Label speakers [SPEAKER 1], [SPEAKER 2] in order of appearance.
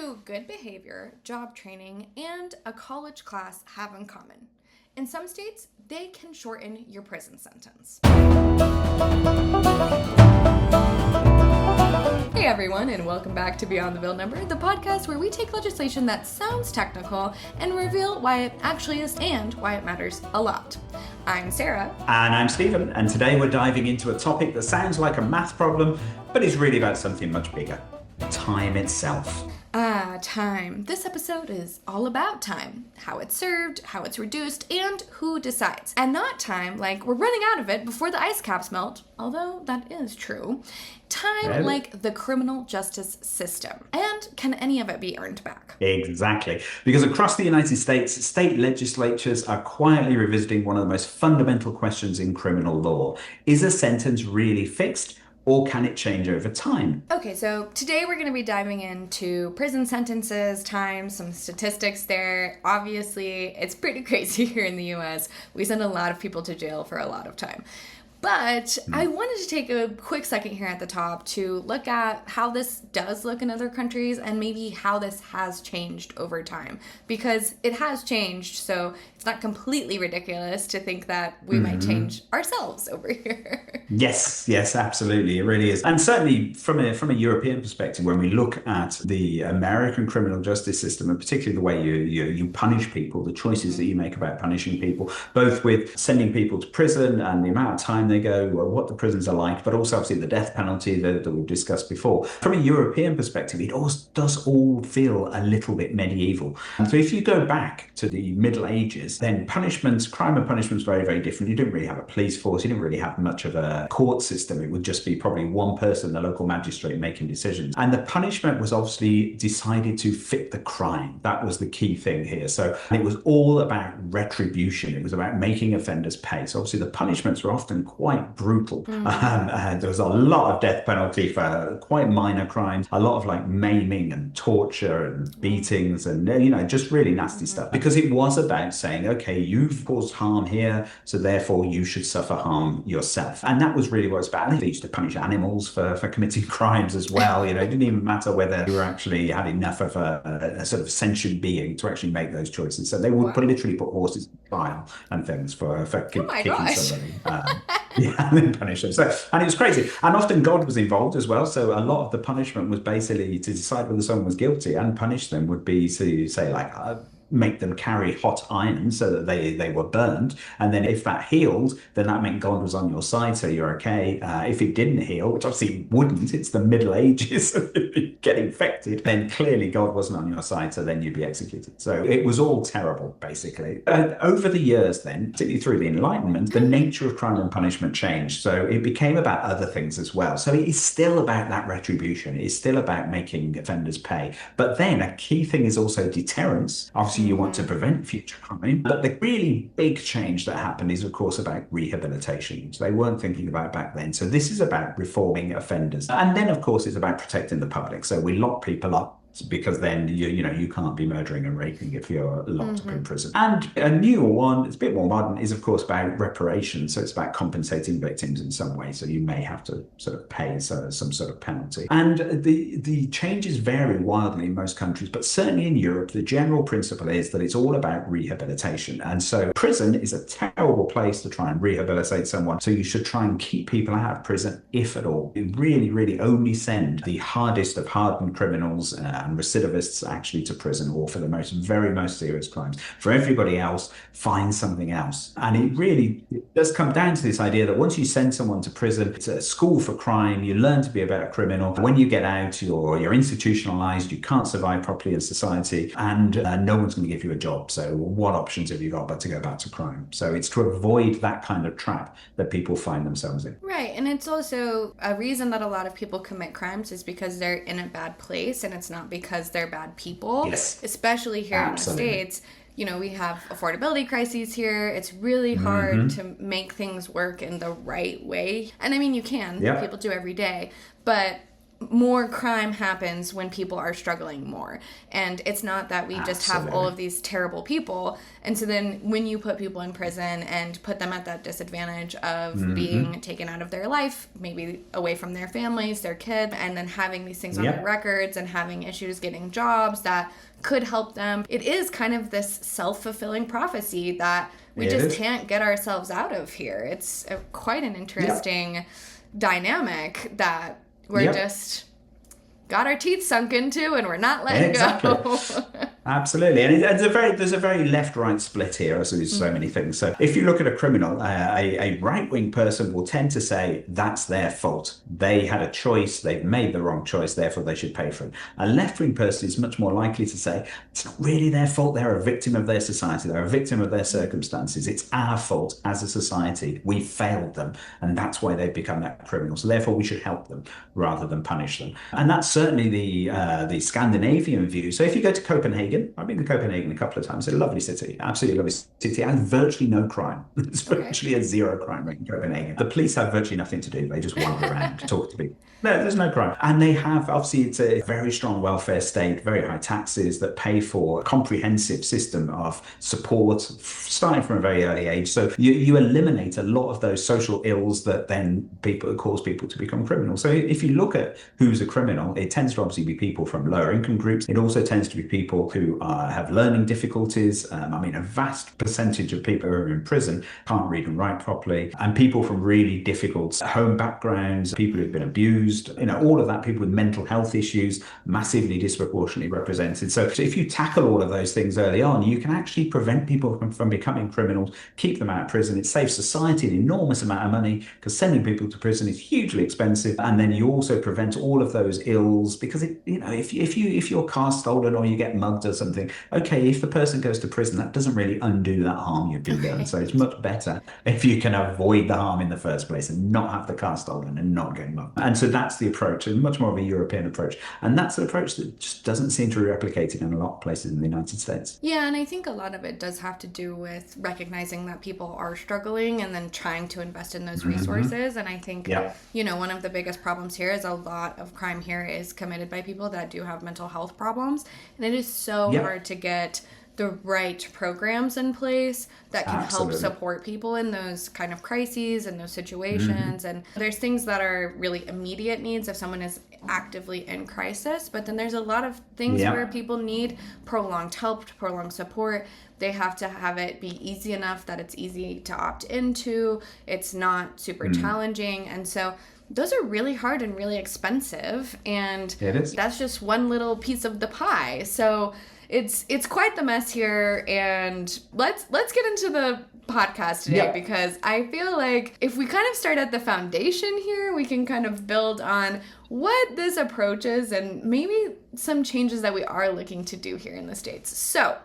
[SPEAKER 1] do good behavior, job training, and a college class have in common? In some states, they can shorten your prison sentence. Hey everyone, and welcome back to Beyond the Bill Number, the podcast where we take legislation that sounds technical and reveal why it actually is and why it matters a lot. I'm Sarah.
[SPEAKER 2] And I'm Stephen, and today we're diving into a topic that sounds like a math problem, but is really about something much bigger: time itself.
[SPEAKER 1] Time. This episode is all about time. How it's served, how it's reduced, and who decides. And not time like we're running out of it before the ice caps melt, although that is true. Time like the criminal justice system. And can any of it be earned back?
[SPEAKER 2] Exactly. Because across the United States, state legislatures are quietly revisiting one of the most fundamental questions in criminal law. Is a sentence really fixed? Or can it change over time?
[SPEAKER 1] Okay, so today we're going to be diving into prison sentences, time, some statistics there. Obviously, it's pretty crazy here in the US. We send a lot of people to jail for a lot of time. But I wanted to take a quick second here at the top to look at how this does look in other countries and maybe how this has changed over time. Because it has changed, so it's not completely ridiculous to think that we might change ourselves over here.
[SPEAKER 2] Yes, absolutely. It really is. And certainly from a European perspective, when we look at the American criminal justice system, and particularly the way you punish people, the choices that you make about punishing people, both with sending people to prison and the amount of time they go, what the prisons are like, but also obviously the death penalty that we've discussed before. From a European perspective, it does all feel a little bit medieval. And so if you go back to the Middle Ages, then crime and punishment's very, very different. You didn't really have a police force. You didn't really have much of a court system. It would just be probably one person, the local magistrate, making decisions. And the punishment was obviously decided to fit the crime. That was the key thing here. So it was all about retribution. It was about making offenders pay. So obviously the punishments were often quite brutal. There was a lot of death penalty for quite minor crimes, a lot of like maiming and torture and beatings and, just really nasty stuff. Because it was about saying, okay, you've caused harm here, so therefore you should suffer harm yourself. And that was really what it's about. They used to punish animals for committing crimes as well. It didn't even matter whether you were actually had enough of a sort of sentient being to actually make those choices. So they would literally put horses in trial and things for kicking somebody. And then punish them. And it was crazy. And often God was involved as well. So a lot of the punishment was basically to decide whether someone was guilty, and punish them would be to say like, make them carry hot iron so that they were burned. And then if that healed, then that meant God was on your side, so you're okay. If it didn't heal, which obviously it wouldn't, it's the Middle Ages, if you get infected, then clearly God wasn't on your side, so then you'd be executed. So it was all terrible, basically. Over the years then, particularly through the Enlightenment, the nature of crime and punishment changed. So it became about other things as well. So it is still about that retribution. It is still about making offenders pay. But then a key thing is also deterrence. Obviously, you want to prevent future crime. But the really big change that happened is, of course, about rehabilitation, which they weren't thinking about back then. So this is about reforming offenders. And then, of course, it's about protecting the public. So we lock people up because then you can't be murdering and raping if you're locked up in prison. And a newer one, it's a bit more modern, is of course about reparations. So it's about compensating victims in some way. So you may have to sort of pay some sort of penalty. And the changes vary wildly in most countries, but certainly in Europe, the general principle is that it's all about rehabilitation. And so prison is a terrible place to try and rehabilitate someone. So you should try and keep people out of prison, if at all. You really, really only send the hardest of hardened criminals and recidivists actually to prison, or for the very most serious crimes. For everybody else, find something else. And it does come down to this idea that once you send someone to prison, it's a school for crime. You learn to be a better criminal. When you get out, you're institutionalized. You can't survive properly in society, and no one's going to give you a job. So what options have you got but to go back to crime? So it's to avoid that kind of trap that people find themselves in.
[SPEAKER 1] Right. And it's also a reason that a lot of people commit crimes is because they're in a bad place, and it's not because they're bad people.
[SPEAKER 2] Yes.
[SPEAKER 1] Especially here in the States. We have affordability crises here. It's really hard to make things work in the right way. And I mean, you can.
[SPEAKER 2] Yeah.
[SPEAKER 1] People do every day. But more crime happens when people are struggling more. And it's not that we just have all of these terrible people. And so then when you put people in prison and put them at that disadvantage of being taken out of their life, maybe away from their families, their kids, and then having these things on their records and having issues getting jobs that could help them, it is kind of this self-fulfilling prophecy that we just can't get ourselves out of here. It's quite an interesting dynamic that we're just got our teeth sunk into and we're not letting go.
[SPEAKER 2] Absolutely. And there's a very left-right split here, as there's so many things. So if you look at a criminal, a right-wing person will tend to say that's their fault. They had a choice, they've made the wrong choice, therefore they should pay for it. A left-wing person is much more likely to say it's not really their fault, they're a victim of their society, they're a victim of their circumstances. It's our fault as a society. We failed them, and that's why they've become that criminal. So therefore we should help them rather than punish them. And that's certainly the Scandinavian view. So if you go to Copenhagen, I've been to Copenhagen a couple of times. It's a lovely city, absolutely lovely city, and virtually no crime. It's virtually a zero crime rate in Copenhagen. The police have virtually nothing to do. They just wander around to talk to people. No, there's no crime. And they have, obviously, it's a very strong welfare state, very high taxes that pay for a comprehensive system of support, starting from a very early age. So you eliminate a lot of those social ills that then cause people to become criminals. So if you look at who's a criminal, it tends to obviously be people from lower income groups. It also tends to be people who have learning difficulties. A vast percentage of people who are in prison can't read and write properly. And people from really difficult home backgrounds, people who've been abused, all of that, people with mental health issues, massively disproportionately represented. So if you tackle all of those things early on, you can actually prevent people from becoming criminals, keep them out of prison. It saves society an enormous amount of money because sending people to prison is hugely expensive. And then you also prevent all of those ills because, if you're car stolen or you get mugged or something, okay, if the person goes to prison, that doesn't really undo that harm you've been done. So it's much better if you can avoid the harm in the first place and not have the car stolen and not get mugged. And so that's the approach, and much more of a European approach. And that's an approach that just doesn't seem to be replicated in a lot of places in the United States.
[SPEAKER 1] Yeah, and I think a lot of it does have to do with recognizing that people are struggling and then trying to invest in those resources. And I think, one of the biggest problems here is a lot of crime here is committed by people that do have mental health problems. And it is so hard to get the right programs in place that can help support people in those kind of crises and those situations. And there's things that are really immediate needs if someone is actively in crisis, but then there's a lot of things where people need prolonged help, prolonged support. They have to have it be easy enough that it's easy to opt into. It's not super challenging. And so those are really hard and really expensive. And that's just one little piece of the pie. So it's quite the mess here, and let's get into the podcast today because I feel like if we kind of start at the foundation here, we can kind of build on what this approach is and maybe some changes that we are looking to do here in the States. So